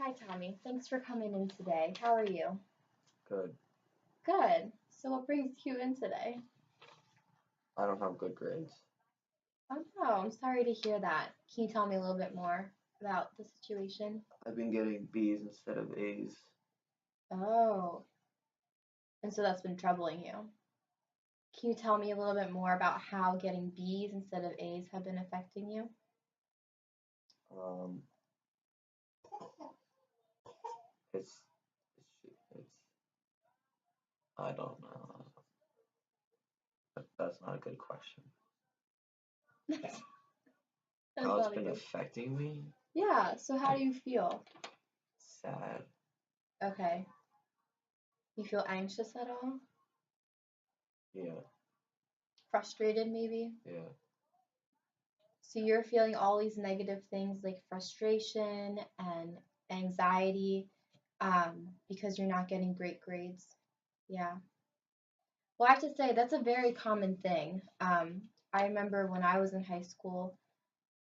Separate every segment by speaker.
Speaker 1: Hi, Tommy. Thanks for coming in today. How are you?
Speaker 2: Good.
Speaker 1: Good. So, what brings you in today?
Speaker 2: I don't have good grades.
Speaker 1: Oh, no, I'm sorry to hear that. Can you tell me a little bit more about the situation?
Speaker 2: I've been getting B's instead of A's.
Speaker 1: Oh, and so that's been troubling you. Can you tell me a little bit more about how getting B's instead of A's have been affecting you?
Speaker 2: Um, it's, it's, I don't know. That's not a good question.
Speaker 1: That's
Speaker 2: How it's
Speaker 1: not a
Speaker 2: been
Speaker 1: good.
Speaker 2: affecting me?
Speaker 1: Yeah, so how do you feel?
Speaker 2: Sad.
Speaker 1: Okay. You feel anxious at all?
Speaker 2: Yeah,
Speaker 1: Frustrated, maybe?
Speaker 2: yeah.
Speaker 1: So you're feeling all these negative things like frustration and anxiety because you're not getting great grades. Yeah. Well, I have to say that's a very common thing. I remember when I was in high school,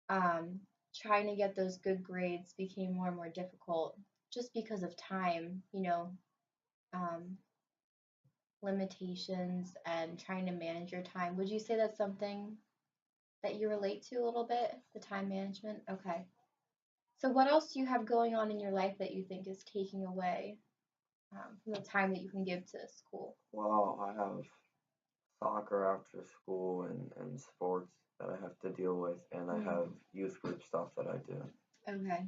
Speaker 1: um, trying to get those good grades became more and more difficult just because of time, um, limitations and trying to manage your time. Would you say that's something that you relate to a little bit, the time management? Okay. So, what else do you have going on in your life that you think is taking away from the time that you can give to school?
Speaker 2: Well, I have soccer after school and sports that I have to deal with, and I
Speaker 1: Mm,
Speaker 2: have youth group stuff that I do.
Speaker 1: okay.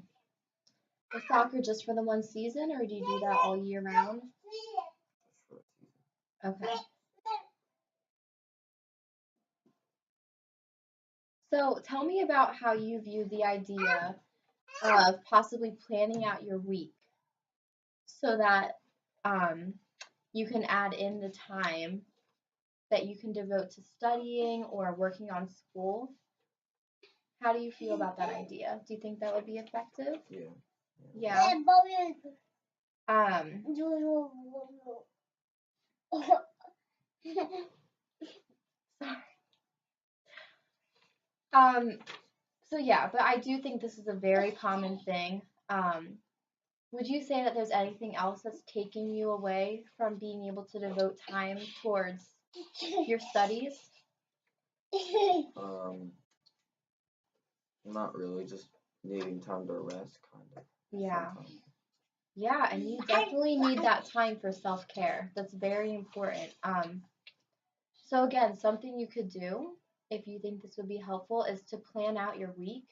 Speaker 1: Is soccer just for the one season, or do you do that all year round?
Speaker 2: Just for a season.
Speaker 1: Okay. So, tell me about how you view the idea of possibly planning out your week so that um, you can add in the time that you can devote to studying or working on school. How do you feel about that idea? Do you think that would be effective?
Speaker 2: Yeah.
Speaker 1: Yeah. Um, sorry. Um, so yeah, but I do think this is a very common thing. Would you say that there's anything else that's taking you away from being able to devote time towards your studies?
Speaker 2: Um, Not really, just needing time to rest, kind of.
Speaker 1: Yeah.
Speaker 2: Sometimes.
Speaker 1: Yeah, and you definitely need that time for self-care. That's very important. So again, something you could do if you think this would be helpful is to plan out your week.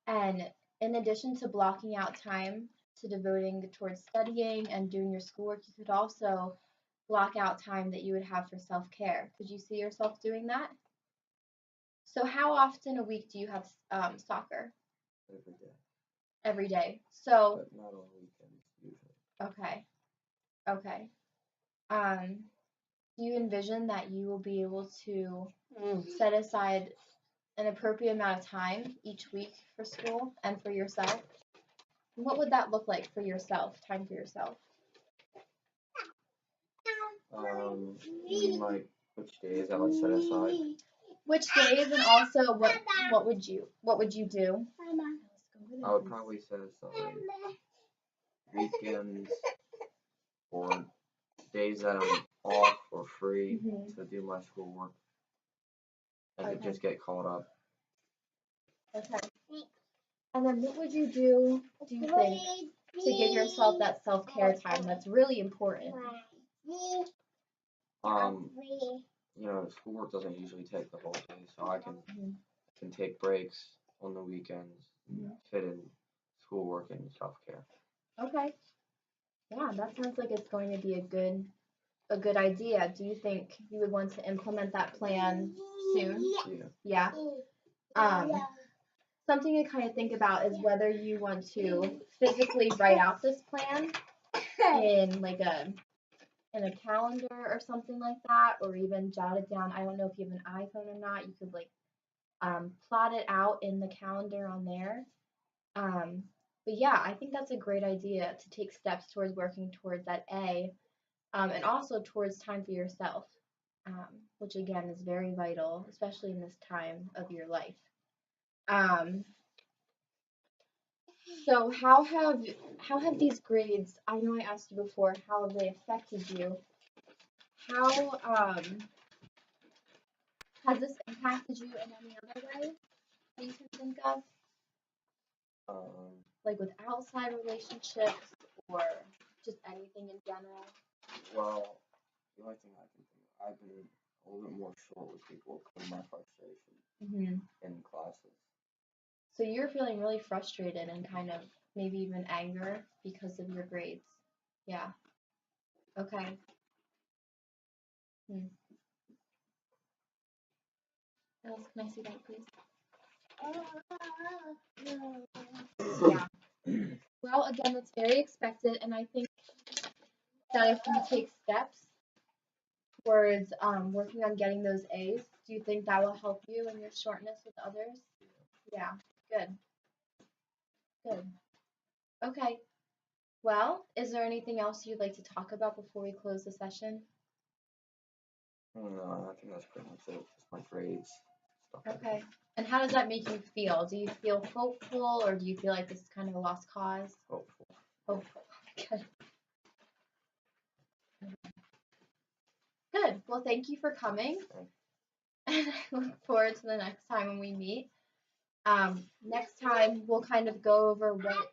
Speaker 1: And in addition to blocking out time to devoting towards studying and doing your schoolwork, you could also block out time that you would have for self care. Could you see yourself doing that? So, how often a week do you have soccer?
Speaker 2: Every day,
Speaker 1: Every day. So,
Speaker 2: but not on weekends usually.
Speaker 1: okay, okay. Um, do you envision that you will be able to set aside an appropriate amount of time each week for school and for yourself? What would that look like for yourself, time for yourself?
Speaker 2: You mean like which days I would set aside?
Speaker 1: Which days and also what would you do?
Speaker 2: I would probably set aside weekends or days that I'm off or free
Speaker 1: Hmm.
Speaker 2: to do my schoolwork and to
Speaker 1: Okay.
Speaker 2: just get caught up.
Speaker 1: Okay. And then what would you do you think, to give yourself that self-care time that's really important?
Speaker 2: Um, Schoolwork doesn't usually take the whole day, so I
Speaker 1: Mhm.
Speaker 2: can take breaks on the weekends and
Speaker 1: Mhm.
Speaker 2: fit in schoolwork and self care.
Speaker 1: Okay. Yeah, that sounds like it's going to be a good idea. Do you think you would want to implement that plan soon?
Speaker 2: Yeah.
Speaker 1: Yeah. Um, Something to kind of think about is whether you want to physically write out this plan in like a calendar or something like that, or even jot it down. I don't know if you have an iPhone or not. You could like plot it out in the calendar on there. Um, but yeah, I think that's a great idea to take steps towards working towards that A, and also towards time for yourself, which again is very vital, especially in this time of your life. Um, so how have these grades, I know I asked you before, how have they affected you? How has this impacted you in any other way that you can think of? Like with outside relationships or just anything in general?
Speaker 2: Well, the only thing I can think of, I've been a little bit more short with people because of my frustration in classes.
Speaker 1: So you're feeling really frustrated and kind of maybe even anger because of your grades. Yeah. Okay. What else can I see that, please? Yeah. Well, again, that's very expected, and I think that if we take steps towards working on getting those A's, do you think that will help you in your shortness with others? Yeah. Good. Good. Okay. Well, is there anything else you'd like to talk about before we close the session?
Speaker 2: No, I think that's pretty much it. Just my grades. Stuff like
Speaker 1: Okay. And how does that make you feel? Do you feel hopeful or do you feel like this is kind of a lost cause?
Speaker 2: Hopeful.
Speaker 1: Hopeful. Good. Good. Well, thank you for coming. And I look forward to the next time when we meet. Next time we'll kind of go over what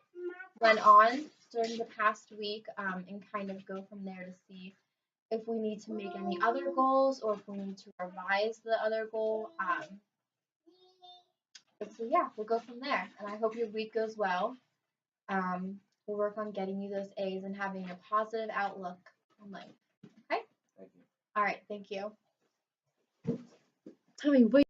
Speaker 1: went on during the past week and kind of go from there to see if we need to make any other goals or if we need to revise the other goal. So yeah, we'll go from there. And I hope your week goes well. We'll work on getting you those A's and having a positive outlook on life. Okay?
Speaker 2: Thank you.
Speaker 1: All right. Thank you.
Speaker 3: Tommy, wait.